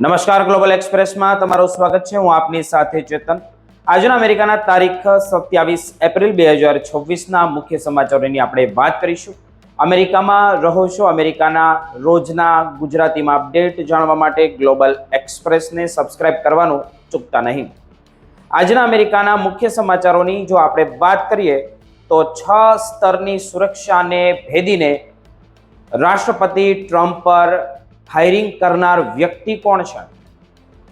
નમસ્કાર, ગ્લોબલ એક્સપ્રેસમાં તમારું સ્વાગત છે. હું આપની સાથે ચેતન. આજના અમેરિકાના તારીખ 27 એપ્રિલ 2026ના મુખ્ય સમાચારોની આપણે વાત કરીશું. અમેરિકામાં રહો છો, અમેરિકાના રોજના ગુજરાતીમાં અપડેટ જાણવા માટે ગ્લોબલ એક્સપ્રેસને સબસ્ક્રાઇબ કરવાનું ચૂકતા નહીં. આજના અમેરિકાના મુખ્ય સમાચારોની જો આપણે વાત કરીએ તો 6 સ્તરની સુરક્ષાને ભેદીને રાષ્ટ્રપતિ ટ્રમ્પ પર ફાયરિંગ કરનાર વ્યક્તિ કોણ છે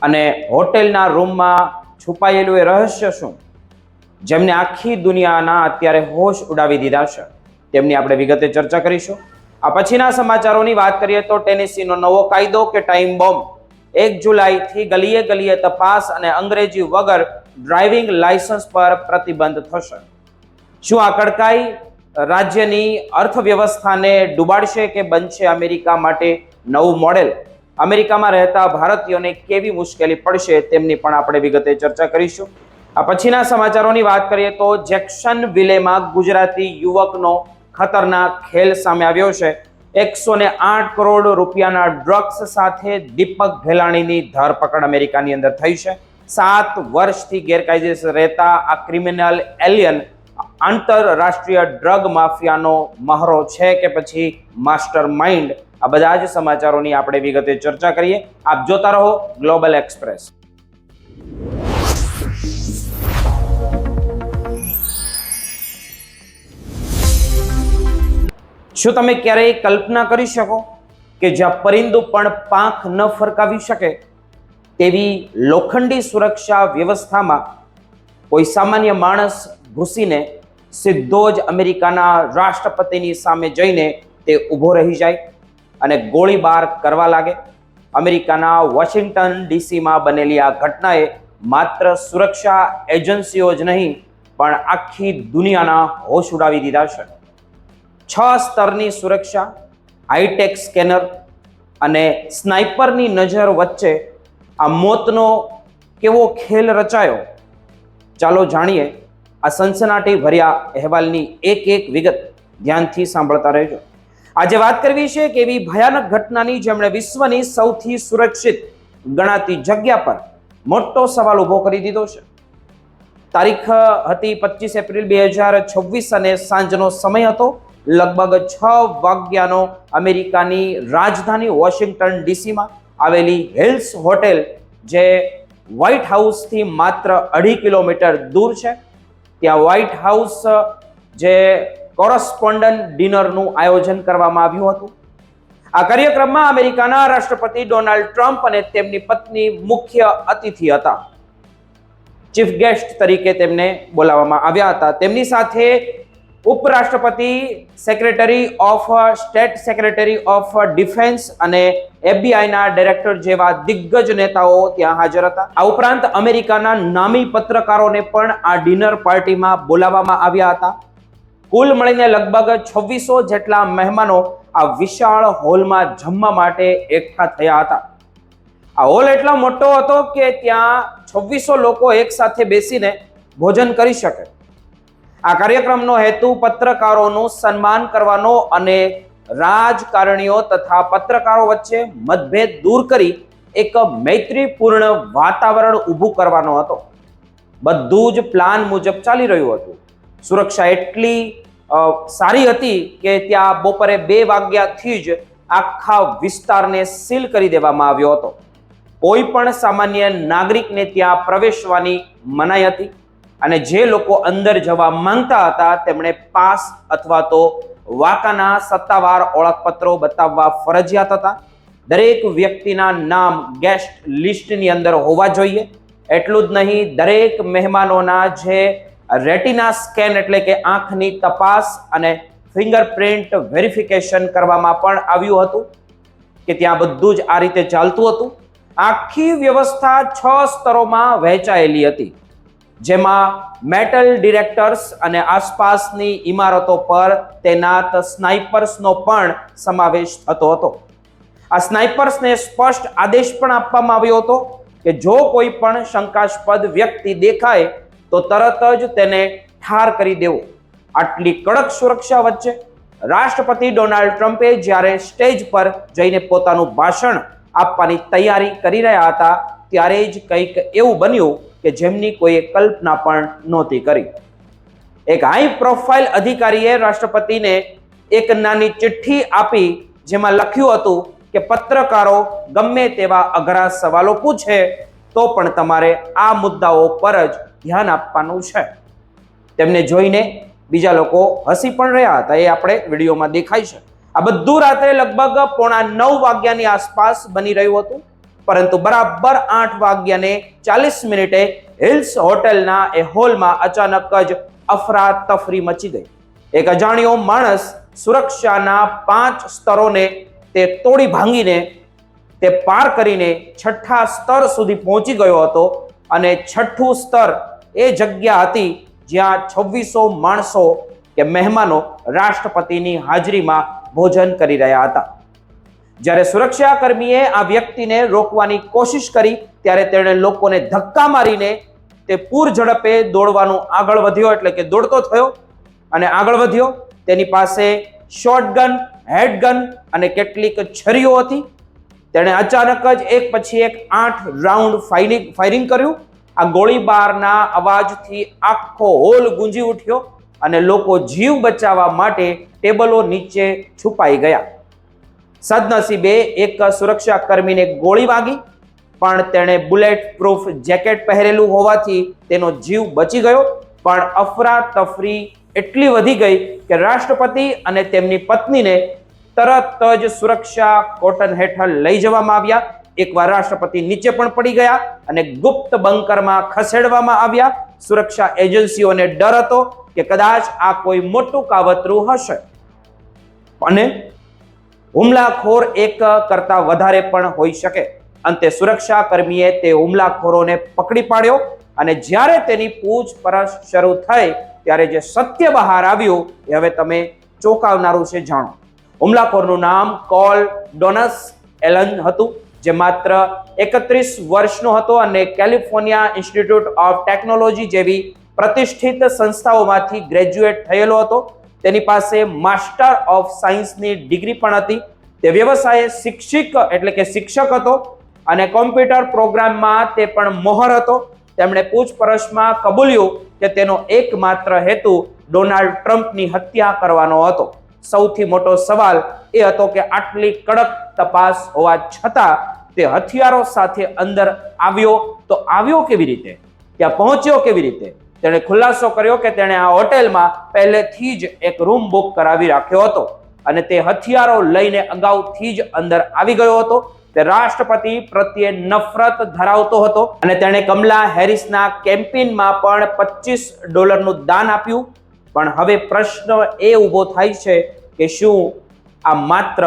અને હોટેલના રૂમમાં છુપાયેલું એ રહસ્ય શું, જેમને આખી દુનિયાના અત્યારે હોશ ઉડાવી દીધા છે, તેમની આપણે વિગતે ચર્ચા કરીશું. આ પછીના સમાચારોની વાત કરીએ તો ટેનેસીનો નવો કાયદો કે ટાઈમ બોમ્બ, 1 જુલાઈથી ગલીએ ગલીએ તપાસ અને અંગ્રેજી વગર ડ્રાઇવિંગ લાયસન્સ પર પ્રતિબંધ થશે. શું આ કડકાઈ રાજ્યની અર્થવ્યવસ્થાને ડૂબાડશે કે બનશે અમેરિકા માટે નવું મોડેલ? અમેરિકામાં રહેતા ભારતીયોને કેવી મુશ્કેલી પડશે તેમની પણ આપણે વિગતે ચર્ચા કરીશું. આ પછીના સમાચારોની વાત કરીએ તો જેક્સનવિલેમાં ગુજરાતી યુવકનો ખતરનાક ખેલ સામે આવ્યો છે. 108 કરોડ રૂપિયાના ડ્રગ્સ સાથે દીપક ઘેલાણીની ધરપકડ અમેરિકાની અંદર થઈ છે. 7 વર્ષથી ગેરકાયદેસર રહેતા આ ક્રિમિનલ એલિયન આંતરરાષ્ટ્રીય ડ્રગ માફિયાનો મહરો છે કે પછી માસ્ટર માઇન્ડ? આ બધા જ સમાચારોની આપણે વિગતે ચર્ચા કરીએ. આપ જોતા રહો ગ્લોબલ એક્સપ્રેસ. શું તમે ક્યારેય કલ્પના કરી શકો કે જ્યાં પરિંદુ પણ પાંખ ન ફરકાવી શકે તેવી લોખંડી સુરક્ષા વ્યવસ્થામાં કોઈ સામાન્ય માણસ ઘૂસીને સીધો જ અમેરિકાના રાષ્ટ્રપતિની સામે જઈને તે ઊભો રહી જાય અને ગોળીબાર કરવા લાગે? અમેરિકાના વોશિંગ્ટન ડીસીમાં બનેલી આ ઘટનાએ માત્ર સુરક્ષા એજન્સીઓ જ નહીં પણ આખી દુનિયાના હોશ ઉડાવી દીધા છે. 6 સ્તરની સુરક્ષા, હાઈટેક સ્કેનર અને સ્નાઇપરની નજર વચ્ચે આ મોતનો કેવો ખેલ રચાયો? ચાલો જાણીએ આ સનસનાટી ભર્યા અહેવાલની એક એક વિગત. ધ્યાનથી સાંભળતા રહેજો. આજે વાત કરવી છે કે એવી ભયાનક ઘટનાની જેમણે વિશ્વની સૌથી સુરક્ષિત ગણાતી જગ્યા પર મોટો સવાલ ઉભો કરી દીધો છે. તારીખ હતી 25 એપ્રિલ 2026 અને સાંજનો સમય હતો. લગભગ 6 વાગ્યાનો અમેરિકાની રાજધાની વોશિંગ્ટન ડીસીમાં આવેલી હિલ્સ હોટેલ, જે વ્હાઇટ હાઉસથી માત્ર 2.5 કિલોમીટર દૂર છે, ત્યાં વ્હાઇટ હાઉસ જે કોરસ્પોન્ડન્ટ ડિનરનું આયોજન કરવામાં આવ્યું હતું. આ કાર્યક્રમમાં અમેરિકાના રાષ્ટ્રપતિ ડોનાલ્ડ ટ્રમ્પ અને તેમની પત્ની મુખ્ય અતિથિ હતા. ચીફ ગેસ્ટ તરીકે તેમને બોલાવવામાં આવ્યા હતા. તેમની સાથે ઉપરાષ્ટ્રપતિ, secretary of state, secretary of defence અને એફબીઆઈના ડાયરેક્ટર જેવા દિગ્ગજ નેતાઓ ત્યાં હાજર હતા. આ ઉપરાંત અમેરિકાના નામી પત્રકારોને પણ આ ડિનર પાર્ટીમાં બોલાવવામાં આવ્યા હતા. કુલ મળીને લગભગ 2600 જેટલા મહેમાનો આ વિશાળ હોલમાં જમવા માટે એકઠા થયા હતા. આ હોલ એટલો મોટો હતો કે ત્યાં 2600 લોકો એક સાથે બેસીને ભોજન કરી શકે. આ કાર્યક્રમનો હેતુ પત્રકારોનું સન્માન કરવાનો અને રાજકારણીઓ તથા પત્રકારો વચ્ચે મતભેદ દૂર કરી એક મૈત્રીપૂર્ણ વાતાવરણ ઊભું કરવાનો હતો. બધું જ પ્લાન મુજબ ચાલી રહ્યું હતું. સુરક્ષા એટલી સારી હતી કે ત્યાં બપોરે 2 વાગ્યાથી જ આખા વિસ્તારને સીલ કરી દેવામાં આવ્યો હતો. કોઈ પણ સામાન્ય નાગરિકને ત્યાં પ્રવેશવાની મનાઈ હતી અને જે લોકો અંદર જવા માંગતા હતા તેમણે પાસ અથવા તો વાકાના સત્તાવાર ઓળખપત્રો બતાવવા ફરજિયાત હતા. દરેક વ્યક્તિના નામ ગેસ્ટ લિસ્ટની અંદર હોવા જોઈએ. એટલું જ નહીં, દરેક મહેમાનોના જે રેટિના સ્કેન એટલે કે આંખની તપાસ અને ફિંગરપ્રિન્ટ વેરિફિકેશન કરવામાં પણ આવ્યું હતું કે ત્યાં બધું જ આ રીતે ચાલતું હતું. આખી વ્યવસ્થા 6 સ્તરોમાં વહેંચાયેલી હતી, જેમાં મેટલ ડિટેક્ટર્સ અને આસપાસની ઇમારતો પર તૈનાત સ્નાઇપર્સનો પણ સમાવેશ થતો હતો. આ સ્નાઇપર્સને સ્પષ્ટ આદેશ પણ આપવામાં આવ્યો હતો કે જો કોઈ પણ શંકાસ્પદ વ્યક્તિ દેખાય તો તરત જ તેને ઠાર કરી દેવો. આટલી કડક સુરક્ષા વચ્ચે રાષ્ટ્રપતિ ડોનાલ્ડ ટ્રમ્પે જ્યારે સ્ટેજ પર જઈને પોતાનું ભાષણ આપવાની તૈયારી કરી રહ્યા હતા ત્યારે જ કંઈક એવું બન્યું કે જેમની કોઈએ કલ્પના પણ નહોતી કરી. એક હાઈ પ્રોફાઇલ અધિકારીએ રાષ્ટ્રપતિને એક નાની ચિઠ્ઠી આપી જેમાં લખ્યું હતું કે પત્રકારો ગમે તેવા અઘરા સવાલો પૂછે તો પણ તમારે આ મુદ્દાઓ પર જ ધ્યાન આપવાનું છે. તેમને જોઈને બીજા લોકો હસી પણ રહ્યા હતા, એ આપણે વિડીયોમાં દેખાય છે. આ બધું રાત્રે લગભગ 9:15 વાગ્યાની આસપાસ બની રહ્યું હતું, પરંતુ બરાબર 8:40 હિલ્સ હોટલના એ હોલમાં અચાનક જ અફરાતફરી મચી ગઈ. એક અજાણ્યો માણસ સુરક્ષાના 5 સ્તરોને તે તોડી ભાંગીને તે પાર કરીને 6થા સ્તર સુધી પહોંચી ગયો હતો અને 6થું સ્તર એ જગ્યા હતી જ્યાં 2600 માણસો કે મહેમાનો રાષ્ટ્રપતિની હાજરીમાં ભોજન કરી રહ્યા હતા. જ્યારે સુરક્ષાકર્મીએ આ વ્યક્તિને રોકવાની કોશિશ કરી ત્યારે તેણે લોકોને ધક્કા મારીને તે પૂર ઝડપે દોડવાનું આગળ વધ્યો, એટલે કે દોડતો થયો અને આગળ વધ્યો. તેની પાસે શોટગન, હેડગન અને કેટલીક છરીઓ હતી. તેણે અચાનક જ એક પછી એક 8 રાઉન્ડ ફાયરિંગ કર્યું. આ ગોળીબારના અવાજથી આખો હોલ ગુંજી ઉઠ્યો અને લોકો જીવ બચાવવા માટે ટેબલો નીચે છુપાઈ ગયા. સદનસીબે એક સુરક્ષાકર્મીને ગોળી વાગી, પણ તેણે બુલેટ પ્રૂફ જેકેટ પહેરેલું હોવાથી તેનો જીવ બચી ગયો. પણ અફરાતફરી એટલી વધી ગઈ કે રાષ્ટ્રપતિ અને તેમની પત્નીને તરત જ સુરક્ષા કોટન હેઠળ લઈ જવામાં આવ્યા. એકવાર રાષ્ટ્રપતિ નીચે પણ પડી ગયા અને ગુપ્ત બંકરમાં ખસેડવામાં આવ્યા. સુરક્ષા એજન્સીઓને ડર હતો કે કદાચ આ કોઈ મોટું કાવતરું હશે અને હુમલાખોર એક કરતા વધારે પણ હોઈ શકે. અંતે સુરક્ષા કર્મીએ તે હુમલાખોરોને પકડી પાડ્યો અને જ્યારે તેની પૂછપરછ શરૂ થઈ ત્યારે જે સત્ય બહાર આવ્યું એ હવે તમે ચોંકાવનારું છે. જાણો. હુમલાખોરનું નામ કોલ ડોનસ એલન હતું, જે માત્ર 31 વર્ષનો હતો અને કેલિફોર્નિયા ઇન્સ્ટિટ્યૂટ ઓફ ટેકનોલોજી જેવી પ્રતિષ્ઠિત સંસ્થાઓમાંથી ગ્રેજ્યુએટ થયેલો હતો. તેની પાસે માસ્ટર ઓફ સાયન્સની ડિગ્રી પણ હતી. તે વ્યવસાયે શિક્ષક હતો અને કોમ્પ્યુટર પ્રોગ્રામમાં તે પણ મોહર હતો. તેમણે પૂછપરછમાં કબૂલ્યું કે તેનો એકમાત્ર હેતુ ડોનાલ્ડ ટ્રમ્પની હત્યા કરવાનો હતો. સૌથી મોટો સવાલ એ હતો કે આટલી કડક તપાસ હોવા છતાં તે હથિયારો સાથે અંદર આવ્યો તો આવ્યો કેવી રીતે? ત્યાં પહોંચ્યો કેવી રીતે? તેણે ખુલાસો કર્યો કે તેણે આ હોટેલમાં પહેલેથી જ એક રૂમ બુક કરાવી રાખ્યો હતો અને તે હથિયારો લઈને અગાઉથી જ અંદર આવી ગયો હતો. તે રાષ્ટ્રપતિ પ્રત્યે નફરત ધરાવતો હતો અને તેણે કમલા હેરિસના કેમ્પેઇનમાં પણ $25 દાન આપ્યું. પણ હવે પ્રશ્ન એ ઊભો થાય છે કે શું આ માત્ર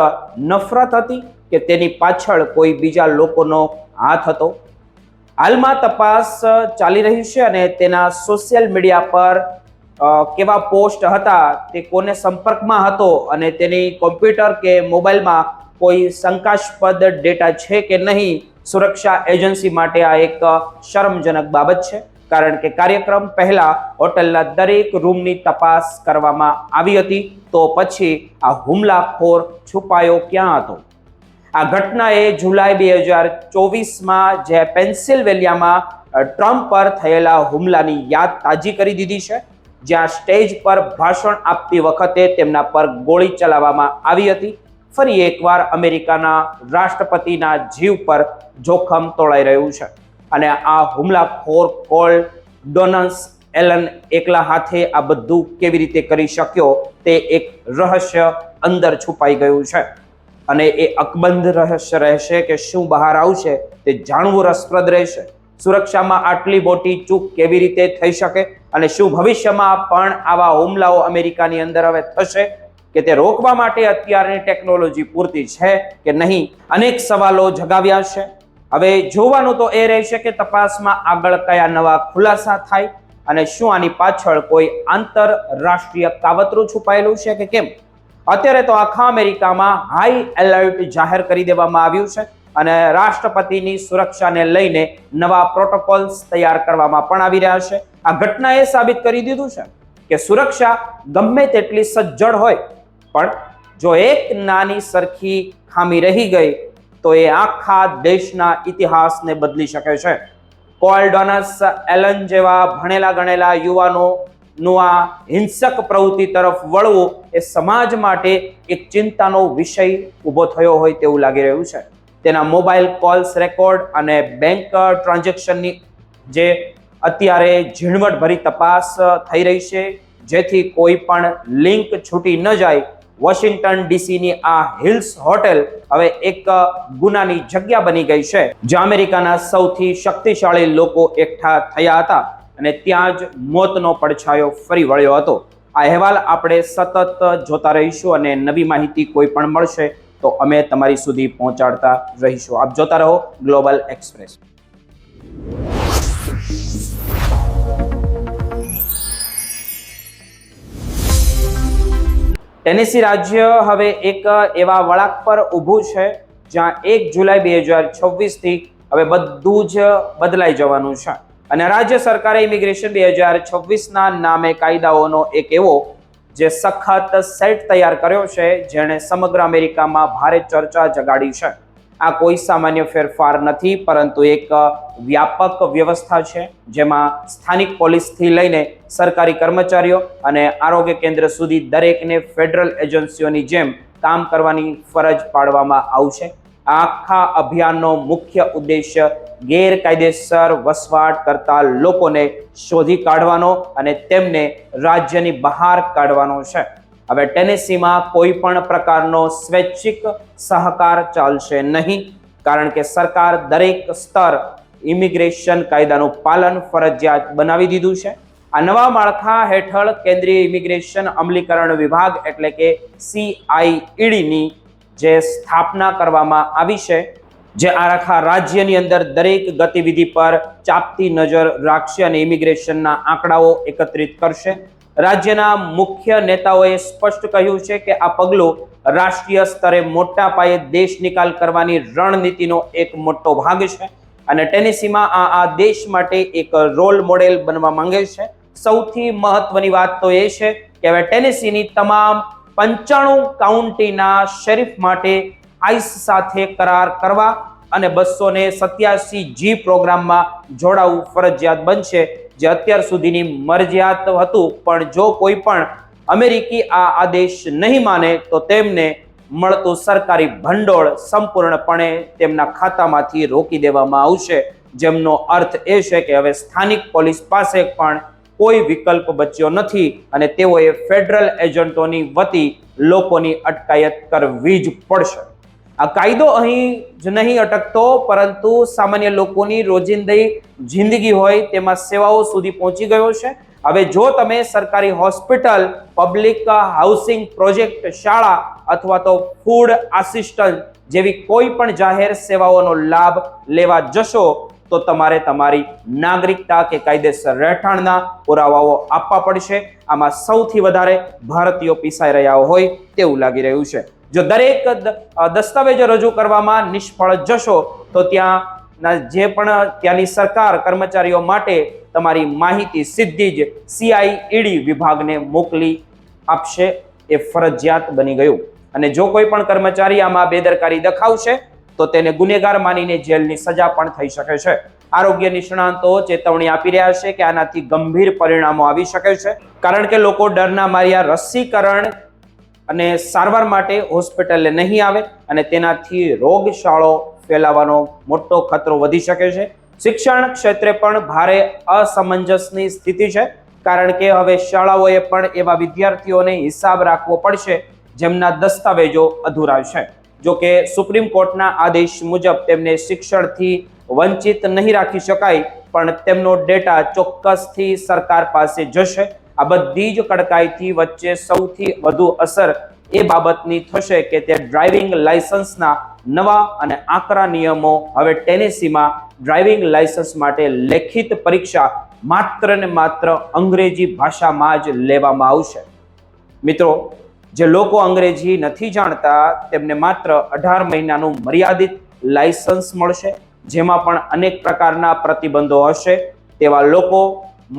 નફરત હતી કે તેની પાછળ કોઈ બીજા લોકોનો હાથ હતો? હાલમાં તપાસ ચાલી રહી છે અને તેના સોશિયલ મીડિયા પર કેવા પોસ્ટ હતા, તે કોને સંપર્કમાં હતો અને તેની કોમ્પ્યુટર કે મોબાઈલમાં કોઈ શંકાસ્પદ ડેટા છે કે નહીં, સુરક્ષા એજન્સી માટે આ એક શરમજનક બાબત છે. કારણ કે કાર્યક્રમ પહેલા હોટલના દરેક રૂમની તપાસ કરવામાં આવી હતી, તો પછી આ હુમલાખોર છુપાયો ક્યાં હતો? આ ઘટનાએ જુલાઈ 2024માં જે પેન્સિલ્વેનિયામાં ટ્રમ્પ પર થયેલા હુમલાની યાદ તાજી કરી દીધી છે, જ્યાં સ્ટેજ પર ભાષણ આપતી વખતે તેમના પર ગોળી ચલાવવામાં આવી હતી. ફરી એકવાર અમેરિકાના રાષ્ટ્રપતિના જીવ પર જોખમ તોળાઈ રહ્યું છે અને આ હુમલાખોર કોલ ડોનસ એલન એકલા હાથે આ બધું કેવી રીતે કરી શક્યો તે એક રહસ્ય અંદર છુપાઈ ગયું છે અને એ અકબંધ રહસ્ય રહેશે કે શું બહાર આવશે તે જાણવું રસપ્રદ રહેશે. સુરક્ષામાં આટલી મોટી ચૂક કેવી રીતે થઈ શકે અને શું ભવિષ્યમાં પણ આવા હુમલાઓ અમેરિકાની અંદર હવે થશે કે તે રોકવા માટે અત્યારની ટેકનોલોજી પૂરતી છે કે નહીં? અનેક સવાલો જગાવ્યા છે. હવે જોવાનું તો એ રહેશે કે તપાસમાં આગળ કયા નવા ખુલાસા થાય અને શું આની પાછળ કોઈ આંતરરાષ્ટ્રીય કાવતરું છુપાયેલું છે કે કેમ. અત્યારે તો આખા અમેરિકામાં હાઈ એલર્ટ જાહેર કરી દેવામાં આવ્યું છે અને રાષ્ટ્રપતિની સુરક્ષાને લઈને નવા પ્રોટોકોલ્સ તૈયાર કરવામાં પણ આવી રહ્યા છે. આ ઘટનાએ સાબિત કરી દીધું છે કે સુરક્ષા ગમે તેટલી સજ્જડ હોય પણ જો એક નાની સરખી ખામી રહી ગઈ તો એ આખા દેશના ઇતિહાસને બદલી શકે છે. પોલ ડોનસ એલન જેવા ભણેલા ગણેલા યુવાનોનું આ હિંસક પ્રવૃત્તિ તરફ વળવું એ સમાજ માટે એક ચિંતાનો વિષય ઊભો થયો હોય તેવું લાગી રહ્યું છે. તેના મોબાઈલ કોલ્સ રેકોર્ડ અને બેંક ટ્રાન્ઝેક્શનની જે અત્યારે ઝીણવટભરી તપાસ થઈ રહી છે, જેથી કોઈ પણ લિંક છૂટી ન જાય. વોશિંગ્ટન ડીસીની આ હિલ્સ હોટેલ હવે એક ગુનાની જગ્યા બની ગઈ છે, જ્યાં અમેરિકાના સૌથી શક્તિશાળી લોકો એકઠા થયા હતા અને ત્યાં જ મોતનો પડછાયો ફરી વળ્યો હતો. આ અહેવાલ આપણે સતત જોતા રહીશું અને નવી માહિતી કોઈ પણ મળશે તો અમે તમારી સુધી પહોંચાડતા રહીશું. આપ જોતા રહો ગ્લોબલ એક્સપ્રેસ. ટેનેસી રાજ્ય હવે એક એવા વળાંક પર ઊભું છે જ્યાં 1 જુલાઈ 2026 થી હવે બધું જ બદલાઈ જવાનું છે અને રાજ્ય સરકારે ઇમિગ્રેશન 2026 નામે કાયદાઓનો એક એવો જે સખત સેટ તૈયાર કર્યો છે, જેણે સમગ્ર અમેરિકામાં ભારે ચર્ચા જગાડી છે. આ કોઈ સામાન્ય ફેરફાર નથી, પરંતુ એક વ્યાપક વ્યવસ્થા છે જેમાં સ્થાનિક પોલીસથી લઈને સરકારી કર્મચારીઓ અને આરોગ્ય કેન્દ્ર સુધી દરેકને ફેડરલ એજન્સીઓની જેમ કામ કરવાની ફરજ પાડવામાં આવશે. આ આખા અભિયાનનો મુખ્ય ઉદ્દેશ્ય ગેરકાયદેસર વસવાટ કરતા લોકોને શોધી કાઢવાનો અને તેમને રાજ્યની બહાર કાઢવાનો છે. હવે ટેનેસીમાં કોઈ પણ પ્રકારનો સ્વૈચ્છિક સહકાર ચાલશે નહીં, કારણ કે સરકાર દરેક સ્તર ઇમિગ્રેશન કાયદાનું પાલન ફરજિયાત બનાવી દીધું છે. આ નવા માળખા હેઠળ કેન્દ્રીય ઇમિગ્રેશન અમલીકરણ વિભાગ એટલે કે CIEDની જે સ્થાપના કરવામાં આવી છે, જે આખા રાજ્યની અંદર દરેક ગતિવિધિ પર ચાંપતી નજર રાખશે અને ઇમિગ્રેશનના આંકડાઓ એકત્રિત કરશે. રાજ્યના મુખ્ય નેતાઓએ સ્પષ્ટ કહ્યું છે કે આ પગલું રાષ્ટ્રીય સ્તરે મોટા પાયે દેશ નિકાલ કરવાની રણનીતિનો એક મોટો ભાગ છે અને ટેનેસીમાં આ દેશ માટે એક રોલ મોડેલ બનવા માંગે છે. સૌથી મહત્વની વાત તો એ છે કે હવે ટેનેસીની તમામ 95 કાઉન્ટીના શેરીફ માટે આઈસ સાથે કરાર કરવા અને 287G પ્રોગ્રામમાં જોડાવું ફરજિયાત બનશે, જે અત્યાર સુધીની મરજિયાત હતું. પણ જો કોઈ પણ અમેરિકી આ આદેશ નહીં માને તો તેમને મળતું સરકારી ભંડોળ સંપૂર્ણપણે તેમના ખાતામાંથી રોકી દેવામાં આવશે, જેમનો અર્થ એ છે કે હવે સ્થાનિક પોલીસ પાસે પણ કોઈ વિકલ્પ બચ્યો નથી અને તેઓએ ફેડરલ એજન્ટોની વતી લોકોની અટકાયત કરવી જ પડશે. આ કાયદો અહીં જ નહીં અટકતો, પરંતુ સામાન્ય લોકોની રોજિંદી જિંદગી હોય તેમાં સેવાઓ સુધી પહોંચી ગયો છે. હવે જો તમે સરકારી હોસ્પિટલ, પબ્લિક હાઉસિંગ પ્રોજેક્ટ, શાળા અથવા તો ફૂડ આસિસ્ટન્ટ જેવી કોઈ પણ જાહેર સેવાઓનો લાભ લેવા જશો તો તમારે તમારી નાગરિકતા કે કાયદેસર રહેઠાણના પુરાવાઓ આપવા પડશે. આમાં સૌથી વધારે ભારતીયો પીસાઈ રહ્યા હોય તેવું લાગી રહ્યું છે. જો દરેક દસ્તાવેજો રજૂ કરવામાં નિષ્ફળ જશો તો ત્યાંની સરકાર કર્મચારીઓ માટે તમારી માહિતી સીધી જ CIED વિભાગને મોકલી આપશે. એ ફરજિયાત બની ગયું અને જો કોઈ પણ કર્મચારી આમાં બેદરકારી દખાવશે તો તેને ગુનેગાર માનીને જેલની સજા પણ થઈ શકે છે. આરોગ્ય નિષ્ણાંતો ચેતવણી આપી રહ્યા છે કે આનાથી ગંભીર પરિણામો આવી શકે છે, કારણ કે લોકો ડરના માર્યા રસીકરણ અને સારવાર માટે હોસ્પિટલે નહીં આવે અને તેનાથી રોગચાળો ફેલાવાનો મોટો ખતરો વધી શકે છે. શિક્ષણ ક્ષેત્રે પણ ભારે અસમંજસની સ્થિતિ છે, કારણ કે હવે શાળાઓએ પણ એવા વિદ્યાર્થીઓને હિસાબ રાખવો પડશે જેમના દસ્તાવેજો અધૂરા છે. જો કે સુપ્રીમ કોર્ટના આદેશ મુજબ તેમને શિક્ષણથી વંચિત નહીં રાખી શકાય, પણ તેમનો ડેટા ચોક્કસથી સરકાર પાસે જશે. આ બધી જ કડકાઈથી વચ્ચે સૌથી વધુ અસર એ બાબતની થશે કે તે ડ્રાઇવિંગ લાયસન્સના નવા અને આકરા નિયમો. હવે ટેનેસીમાં ડ્રાઇવિંગ લાયસન્સ માટે લેખિત પરીક્ષા માત્ર ને માત્ર અંગ્રેજી ભાષામાં જ લેવામાં આવશે. મિત્રો, જે લોકો અંગ્રેજી નથી જાણતા તેમને માત્ર 18 મહિનાનું મર્યાદિત લાયસન્સ મળશે, જેમાં પણ અનેક પ્રકારના પ્રતિબંધો હશે. તેવા લોકો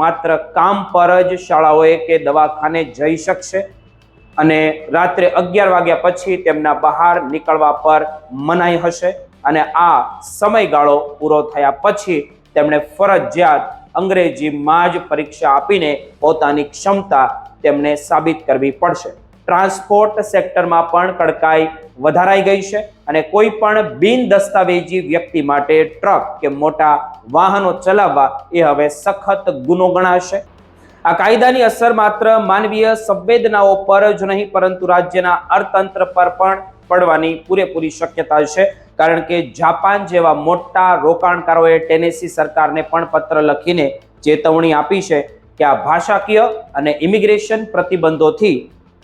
માત્ર કામ પર જ શાળાઓએ કે દવાખાને જઈ શકશે અને રાત્રે 11 વાગ્યા પછી તેમના બહાર નીકળવા પર મનાઈ હશે. અને આ સમયગાળો પૂરો થયા પછી તેમણે ફરજિયાત અંગ્રેજીમાં જ પરીક્ષા આપીને પોતાની ક્ષમતા તેમને સાબિત કરવી પડશે. ટ્રાન્સપોર્ટ સેક્ટરમાં પણ કડકાઈ વધારાઈ ગઈ છે અને કોઈ પણ બિન દસ્તાવેજી વ્યક્તિ માટે ટ્રક કે મોટા વાહનો ચલાવવા એ હવે સખત ગુનો ગણાશે. આ કાયદાની અસર માત્ર માનવીય સંવેદનાઓ પર જ નહીં પરંતુ રાજ્યના અર્થતંત્ર પર પણ પડવાની પૂરેપૂરી શક્યતા છે, કારણ કે જાપાન જેવા મોટા રોકાણકારોએ ટેનેસી સરકારને પણ પત્ર લખીને ચેતવણી આપી છે કે આ ભાષાકીય અને ઇમિગ્રેશન પ્રતિબંધોથી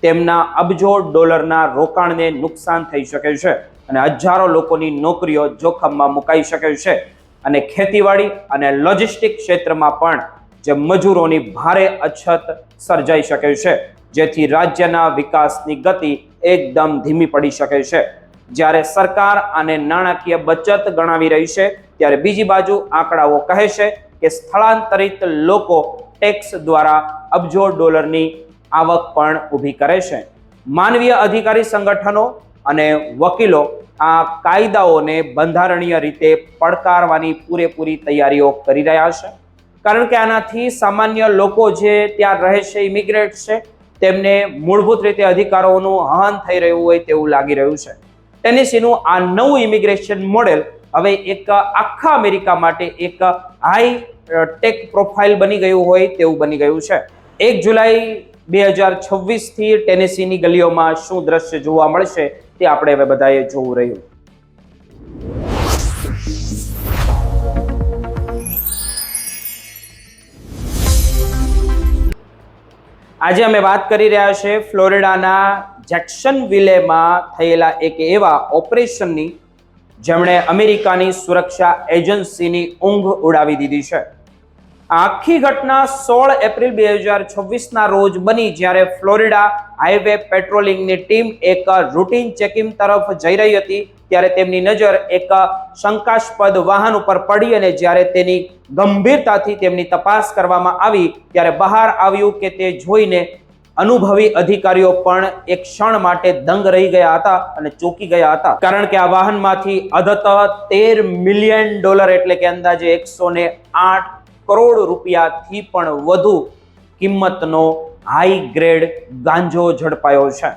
તેમના અબજો ડોલરના રોકાણને નુકસાન થઈ શકે છે અને હજારો લોકોની નોકરીઓ જોખમમાં મુકાઈ શકે છે અને ખેતીવાડી અને લોજિસ્ટિક ક્ષેત્રમાં પણ જે મજૂરોની ભારે અછત સર્જાઈ શકે છે, જેથી રાજ્યના વિકાસની ગતિ એકદમ ધીમી પડી શકે છે. જ્યારે સરકાર આને નાણાકીય બચત ગણાવી રહી છે, ત્યારે બીજી બાજુ આંકડાઓ કહે છે કે સ્થળાંતરિત લોકો ટેક્સ દ્વારા અબજો ડોલરની આવક પણ ઊભી કરે છે. માનવીય અધિકારી સંગઠનો અને વકીલો આ કાયદાઓને બંધારણીય રીતે પડકારવાની પૂરેપૂરી તૈયારીઓ કરી રહ્યા છે, કારણ કે આનાથી સામાન્ય લોકો જે ત્યાં રહે છે, ઇમિગ્રેટ છે, તેમને મૂળભૂત રીતે અધિકારોનું હનન થઈ રહ્યું હોય તેવું લાગી રહ્યું છે. ટેનેસીનું આ નવું ઇમિગ્રેશન મોડેલ હવે એક આખા અમેરિકા માટે એક હાઈ ટેક પ્રોફાઇલ બની ગયું હોય તેવું બની ગયું છે. 1 જુલાઈ 2026 થી ટેનેસીની ગલીઓમાં શું દ્રશ્ય જોવા મળશે તે આપણે હવે બધાએ જોવું રહ્યું. આજે અમે વાત કરી રહ્યા છે ફ્લોરિડાના જેક્સનવિલેમાં થયેલા એક એવા ઓપરેશનની જેમણે અમેરિકાની સુરક્ષા એજન્સીની ઊંઘ ઉડાવી દીધી છે. આખી ઘટના 16 એપ્રિલ 2026 રોજ બની, જ્યારે ફ્લોરિડા હાઈવે પેટ્રોલિંગની ટીમ એક રૂટીન ચેકિંગ તરફ જઈ રહી હતી ત્યારે તેમની નજર એક શંકાસ્પદ વાહન ઉપર પડી અને જ્યારે તેની ગંભીરતાથી તેમની તપાસ કરવામાં આવી ત્યારે બહાર આવ્યું કે તે જોઈને અનુભવી અધિકારીઓ પણ એક ક્ષણ માટે દંગ રહી ગયા હતા અને ચોંકી ગયા હતા, કારણ કે આ વાહનમાંથી અધત $13 મિલિયન એટલે કે અંદાજે 108 કરોડ રૂપિયાથી પણ વધુ કિંમતનો હાઈ ગ્રેડ ગાંજો ઝડપાયો છે.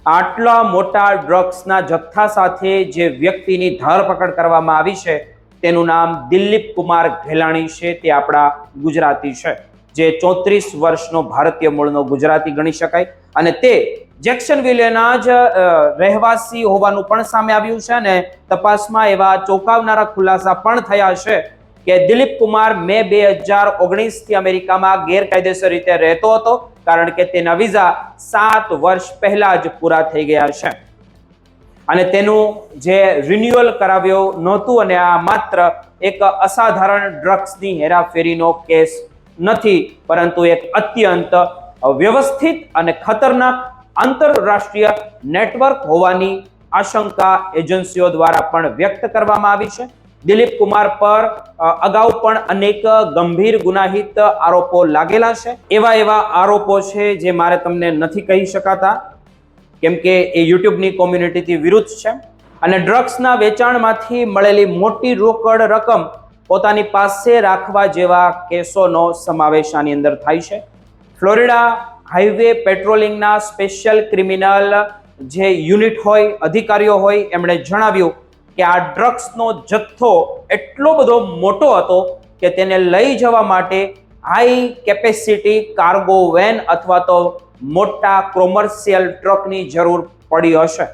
આટલા મોટા ડ્રગ્સના જથ્થા સાથે જે વ્યક્તિની ધરપકડ કરવામાં આવી છે તેનું નામ દિલીપ કુમાર ઘેલાણી છે. તે આપણા ગુજરાતી છે, જે 34 વર્ષનો ભારતીય મૂળનો ગુજરાતી ગણી શકાય અને તે જેક્સનવિલેના જ રહેવાસી હોવાનું પણ સામે આવ્યું છે અને તપાસમાં એવા ચોંકાવનારા ખુલાસા પણ થયા છે કે દિલીપ કુમાર મે 2019 થી અમેરિકામાં ગેરકાયદેસર રીતે રહેતો હતો, કારણ કે તેના વિઝા 7 વર્ષ પહેલા જ પૂરા થઈ ગયા છે અને તેનું જે રિન્યુઅલ કરાવ્યો નહોતું અને આ માત્ર એક અસાધારણ ડ્રગ્સની હેરાફેરીનો કેસ નથી, પરંતુ એક અત્યંત વ્યવસ્થિત અને ખતરનાક આંતરરાષ્ટ્રીય નેટવર્ક હોવાની આશંકા એજન્સીઓ દ્વારા પણ વ્યક્ત કરવામાં આવી છે. દિલીપ કુમાર પર અગાઉ પણ અનેક ગંભીર ગુનાહિત આરોપો લાગેલા છે. એવા આરોપો છે જે મારે તમને નથી કહી શકાતા, કેમ કે એ યુટ્યુબની કોમ્યુનિટીથી વિરુદ્ધ છે અને ડ્રગ્સના વેચાણમાંથી મળેલી મોટી રોકડ રકમ પોતાની પાસે રાખવા જેવા કેસોનો સમાવેશ આની અંદર થાય છે. ફ્લોરિડા હાઈવે પેટ્રોલિંગના સ્પેશિયલ ક્રિમિનલ જે યુનિટ હોય, અધિકારીઓ હોય, એમણે જણાવ્યું કે આ ડ્રગ્સનો જથ્થો એટલો બધો મોટો હતો કે તેને લઈ જવા માટે હાઈ કેપેસિટી કાર્ગો વેન અથવા તો મોટા કોમર્શિયલ ટ્રકની જરૂર પડી હશે,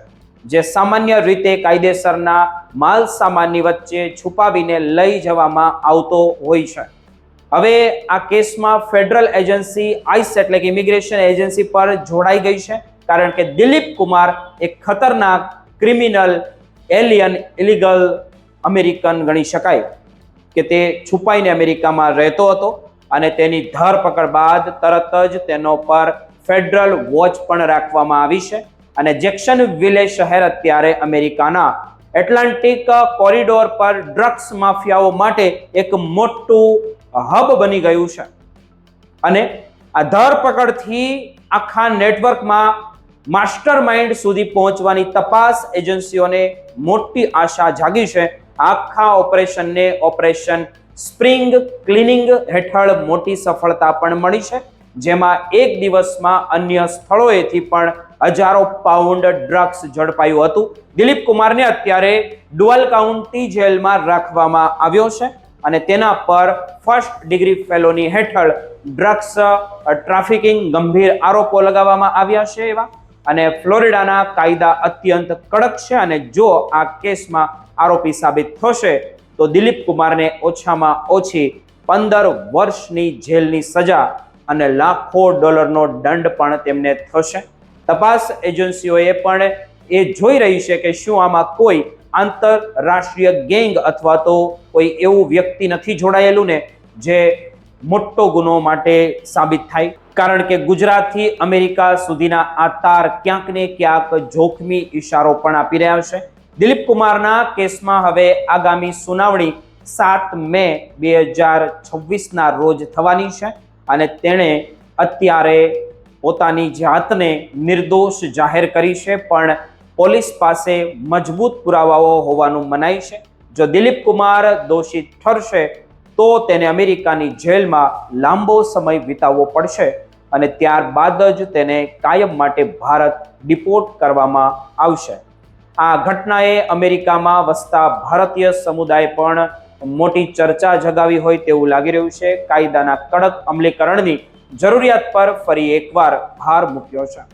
જે સામાન્ય રીતે કાયદેસરના માલ સામાનની વચ્ચે છુપાવીને લઈ જવામાં આવતો હોય છે. હવે આ કેસમાં ફેડરલ એજન્સી આઈસ એટલે કે ઇમિગ્રેશન એજન્સી પર જોડાઈ ગઈ છે, કારણ કે દિલીપ કુમાર એક ખતરનાક ક્રિમિનલ એલિયન ઇલીગલ અમેરિકન ગણી શકાય કે તે છુપાઈને અમેરિકામાં રહેતો હતો અને તેની ધરપકડ બાદ તરત જ તેનો પર ફેડરલ વોચ પણ રાખવામાં આવી છે અને જેક્સનવિલે શહેર અત્યારે અમેરિકાના એટલાન્ટિક કોરિડોર પર ડ્રગ્સ માફિયાઓ માટે એક મોટું હબ બની ગયું છે અને આ ધરપકડથી આખા નેટવર્કમાં માસ્ટર માઇન્ડ સુધી પહોંચવાની તપાસ એજન્સીઓને મોટી આશા જાગી છે. આખા ઓપરેશનને ઓપરેશન સ્પ્રિંગ ક્લીનિંગ હેઠળ મોટી સફળતા પણ મળી છે, જેમાં એક દિવસમાં અન્ય સ્થળોએથી પણ હજારો પાઉન્ડ ડ્રગ્સ ઝડપાયું હતું. દિલીપ કુમારને અત્યારે ડુઅલ કાઉન્ટી જેલમાં રાખવામાં આવ્યો છે અને તેના પર ફર્સ્ટ ડિગ્રી ફેલોની હેઠળ ડ્રગ્સ ટ્રાફિકિંગ ગંભીર આરોપો લગાવવામાં આવ્યા છે એવા. અને ફ્લોરિડાના કાયદા અત્યંત કડક છે અને જો આ કેસમાં આરોપી સાબિત થશે તો દિલીપ કુમારને ઓછામાં ઓછી 15 વર્ષની જેલની સજા અને લાખો ડોલરનો દંડ પણ તેમને થશે. તપાસ એજન્સીઓએ પણ એ જોઈ રહી છે કે શું આમાં કોઈ આંતરરાષ્ટ્રીય ગેંગ અથવા તો કોઈ એવું વ્યક્તિ નથી જોડાયેલું ને જે મોટો ગુનો માટે સાબિત થાય. કારણ કે ગુજરાતથી અમેરિકા સુધીના આ તાર ક્યાંક ને ક્યાંક જોખમી ઇશારો પણ આપી રહ્યા છે. દિલીપ કુમારના કેસમાં હવે આગામી સુનાવણી 7 મે 2026ના રોજ થવાની છે અને તેણે અત્યારે પોતાની જાતને નિર્દોષ જાહેર કરી છે, પણ પોલીસ પાસે મજબૂત પુરાવાઓ હોવાનું મનાય છે. જો દિલીપ કુમાર દોષિત ઠરશે તો તેને અમેરિકાની જેલમાં લાંબો સમય વિતાવવો પડશે અને ત્યારબાદ જ તેને કાયમ માટે ભારત ડિપોર્ટ કરવામાં આવશે. આ ઘટનાએ અમેરિકામાં વસતા ભારતીય સમુદાય પણ મોટી ચર્ચા જગાવી હોય તેવું લાગી રહ્યું છે. કાયદાના કડક અમલીકરણની જરૂરિયાત પર ફરી એકવાર ભાર મૂક્યો છે.